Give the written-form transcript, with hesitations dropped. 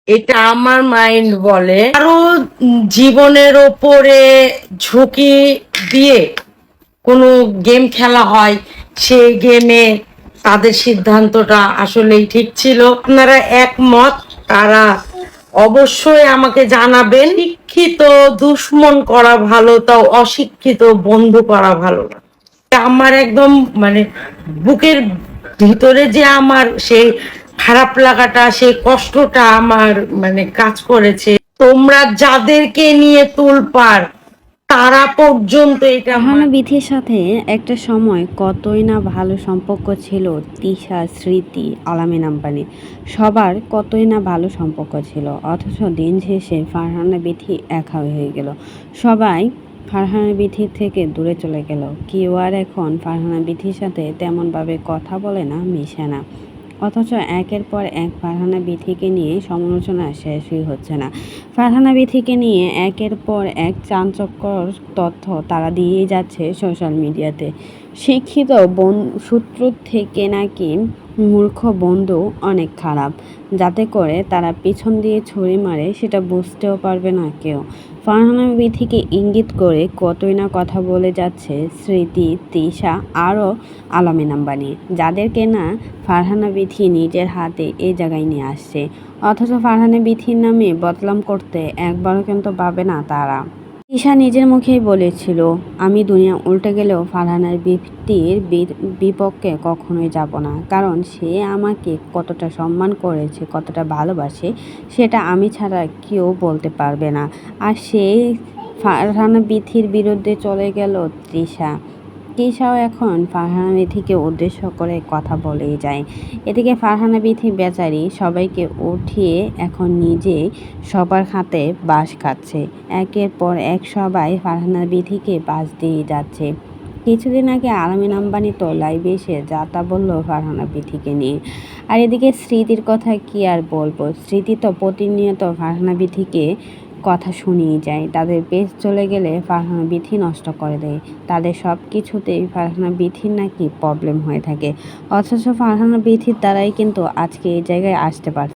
এটা আমার মাইন্ড বলে। আরো জীবনের ওপরে ঝুঁকি দিয়ে কোনো গেম খেলা হয়, সেই গেমে তাদের সিদ্ধান্তটা আসলেই ঠিক ছিল। আপনারা একমত? তারা অবশ্যই আমাকে জানাবেন। শিক্ষিত দুশ্মন করা ভালো, তাও অশিক্ষিত বন্ধু করা ভালো না। আমার একদম মানে বুকের ভিতরে যে আমার সেই খারাপ লাগাটা, সেই কষ্টটা আমার মানে কাজ করেছে। তোমরা যাদেরকে নিয়ে তুলপার, তারা পর্যন্ত এটা ফারহানা বিথির সাথে একটা সময় কতই না ভালো সম্পর্ক ছিল। তিশা, স্মৃতি, আলামিন আম্পানি সবার কতই না ভালো সম্পর্ক ছিল, অথচ দিন শেষে ফারহানা বিথি একা হয়ে গেল। সবাই ফারহানা বিথির থেকে দূরে চলে গেল। কেউ আর এখন ফারহানা বিথির সাথে তেমনভাবে কথা বলে না, মিশে না। অথচ একের পর এক ফারহানা বিথিকে নিয়ে সমালোচনা শেষই হচ্ছে না। ফারহানা বিথিকে নিয়ে একের পর এক চাঞ্চল্যকর তথ্য তারা দিয়েই যাচ্ছে সোশ্যাল মিডিয়াতে। শিক্ষিত সূত্র থেকে নাকি মূর্খ বন্ধু অনেক খারাপ, যাতে করে তারা পিছন দিয়ে ছুরি মারে সেটা বুঝতেও পারবে না কেউ। ফারহানা বিথিকে ইঙ্গিত করে কতই না কথা বলে যাচ্ছে স্মৃতি, তিশা আরও আলামিন আম্বানি, যাদেরকে না ফারহানা বিথি নিজের হাতে এই জায়গায় নিয়ে আসছে। অথচ ফারহানা বিথির নামে বদনাম করতে একবারও কিন্তু পাবে না তারা। তিশা নিজের মুখেই বলেছিল, আমি দুনিয়া উল্টে গেলেও ফারহানার বিথির বিপক্ষে কখনোই যাব না, কারণ সে আমাকে কতটা সম্মান করেছে, কতটা ভালোবাসে, সেটা আমি ছাড়া কেউ বলতে পারবে না। আর সেই ফারহানা বিথির বিরুদ্ধে চলে গেল তৃষা। তৃষাও এখন ফারহানা বিথিকে উদ্দেশ্য করে কথা বলেই যায়। এদিকে ফারহানা বিথি বেচারি সবাইকে উঠিয়ে এখন নিজে সবার হাতে বাঁশ খাচ্ছে। একের পর এক সবাই ফারহানা বিথিকে বাঁশ দিয়ে যাচ্ছে। কিছুদিন আগে আলামিন আম্বানি তো লাইভে এসে যা তা বলল ফারহানা বিথিকে নিয়ে। আর এদিকে স্মৃতির কথা কি আর বলবো, স্মৃতি তো প্রতিনিয়ত ফারহানা বিথিকে কথা শুনিয়ে যায়। তাদের পেজ চলে গেলে ফারহানা বিথি নষ্ট করে দেয়। তাদের সব কিছুতেই ফারহানা বিথির নাকি প্রবলেম হয়ে থাকে, অথচ ফারহানা বিথির দ্বারাই কিন্তু আজকে এই জায়গায় আসতে পারছে।